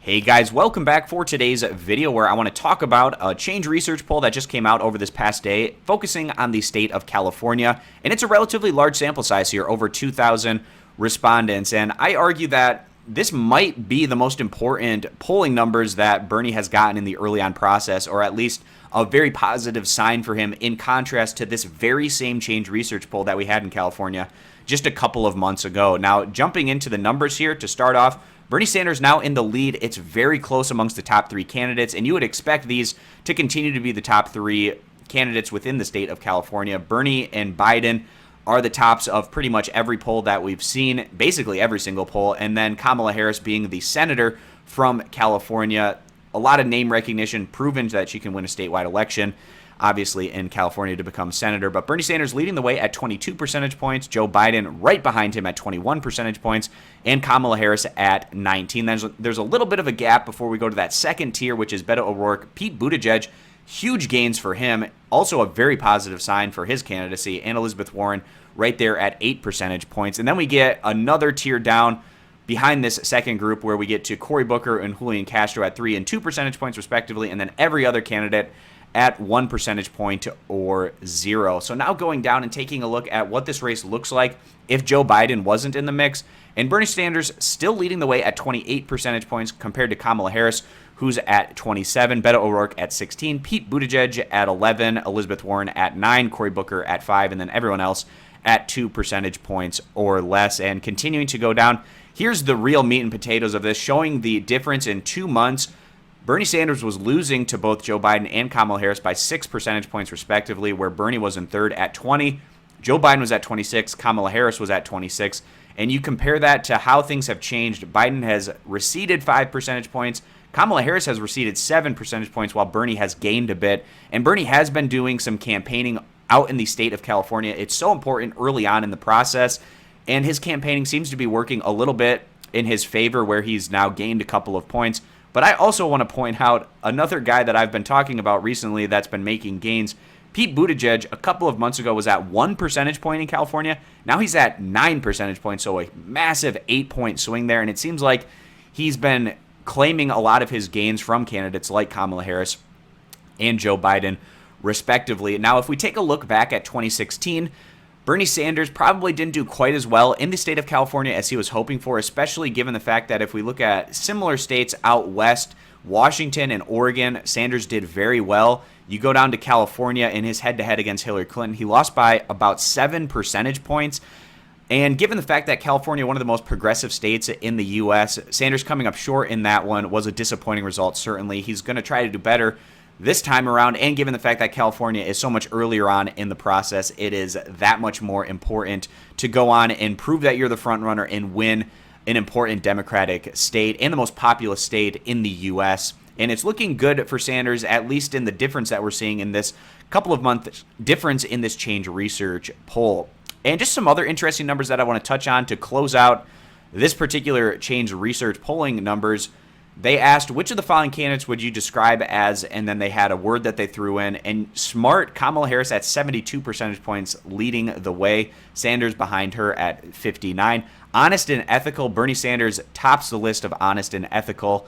Hey guys, welcome back for today's video where I want to talk about a change research poll that just came out over this past day focusing on the state of California, and it's a relatively large sample size here, over 2,000 respondents, and I argue that this might be the most important polling numbers that Bernie has gotten in the early on process, or at least a very positive sign for him in contrast to this very same change research poll that we had in California just a couple of months ago. Now, jumping into the numbers here to start off, Bernie Sanders now in the lead. It's very close amongst the top three candidates, and you would expect these to continue to be the top three candidates within the state of California. Bernie and Biden are the tops of pretty much every poll that we've seen, basically every single poll, and then Kamala Harris being the senator from California. A lot of name recognition, proven that she can win a statewide election, obviously in California, to become senator. But Bernie Sanders leading the way at 22 percentage points, Joe Biden right behind him at 21 percentage points, and Kamala Harris at 19. There's a little bit of a gap before we go to that second tier, which is Beto O'Rourke, Pete Buttigieg. Huge gains for him, also a very positive sign for his candidacy, and Elizabeth Warren right there at 8 percentage points. And then we get another tier down behind this second group where we get to Cory Booker and Julian Castro at 3 and 2 percentage points respectively, and then every other candidate at 1 percentage point or 0. So now going down and taking a look at what this race looks like if Joe Biden wasn't in the mix, and Bernie Sanders still leading the way at 28 percentage points compared to Kamala Harris, who's at 27, Beto O'Rourke at 16, Pete Buttigieg at 11, Elizabeth Warren at 9, Cory Booker at 5, and then everyone else at 2 percentage points or less. And continuing to go down, here's the real meat and potatoes of this, showing the difference in 2 months. Bernie Sanders was losing to both Joe Biden and Kamala Harris by 6 percentage points respectively, where Bernie was in third at 20, Joe Biden was at 26, Kamala Harris was at 26, and you compare that to how things have changed. Biden has receded 5 percentage points, Kamala Harris has receded 7 percentage points, while Bernie has gained a bit, and Bernie has been doing some campaigning out in the state of California. It's so important early on in the process, and his campaigning seems to be working a little bit in his favor, where he's now gained a couple of points. But I also want to point out another guy that I've been talking about recently that's been making gains. Pete Buttigieg, a couple of months ago, was at 1 percentage point in California. Now he's at 9 percentage points, so a massive 8-point swing there. And it seems like he's been claiming a lot of his gains from candidates like Kamala Harris and Joe Biden, respectively. Now, if we take a look back at 2016, Bernie Sanders probably didn't do quite as well in the state of California as he was hoping for, especially given the fact that if we look at similar states out west, Washington and Oregon, Sanders did very well. You go down to California in his head-to-head against Hillary Clinton, he lost by about 7 percentage points. And given the fact that California, one of the most progressive states in the U.S., Sanders coming up short in that one was a disappointing result, certainly. He's going to try to do better this time around, and given the fact that California is so much earlier on in the process, it is that much more important to go on and prove that you're the front runner and win an important Democratic state and the most populous state in the U.S. And it's looking good for Sanders, at least in the difference that we're seeing in this couple of month difference in this change research poll. And just some other interesting numbers that I want to touch on to close out this particular change research polling numbers. They asked, which of the following candidates would you describe as, and then they had a word that they threw in, and smart, Kamala Harris at 72 percentage points leading the way, Sanders behind her at 59. Honest and ethical, Bernie Sanders tops the list of honest and ethical.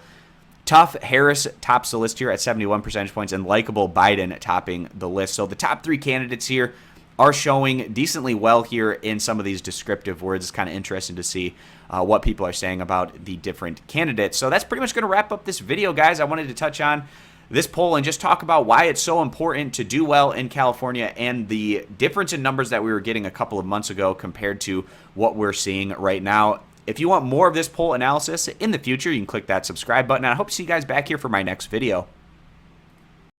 Tough, Harris tops the list here at 71 percentage points, and likable, Biden topping the list. So the top three candidates here are showing decently well here in some of these descriptive words. It's kind of interesting to see what people are saying about the different candidates. So that's pretty much going to wrap up this video, guys. I wanted to touch on this poll and just talk about why it's so important to do well in California and the difference in numbers that we were getting a couple of months ago compared to what we're seeing right now. If you want more of this poll analysis in the future, you can click that subscribe button. I hope to see you guys back here for my next video.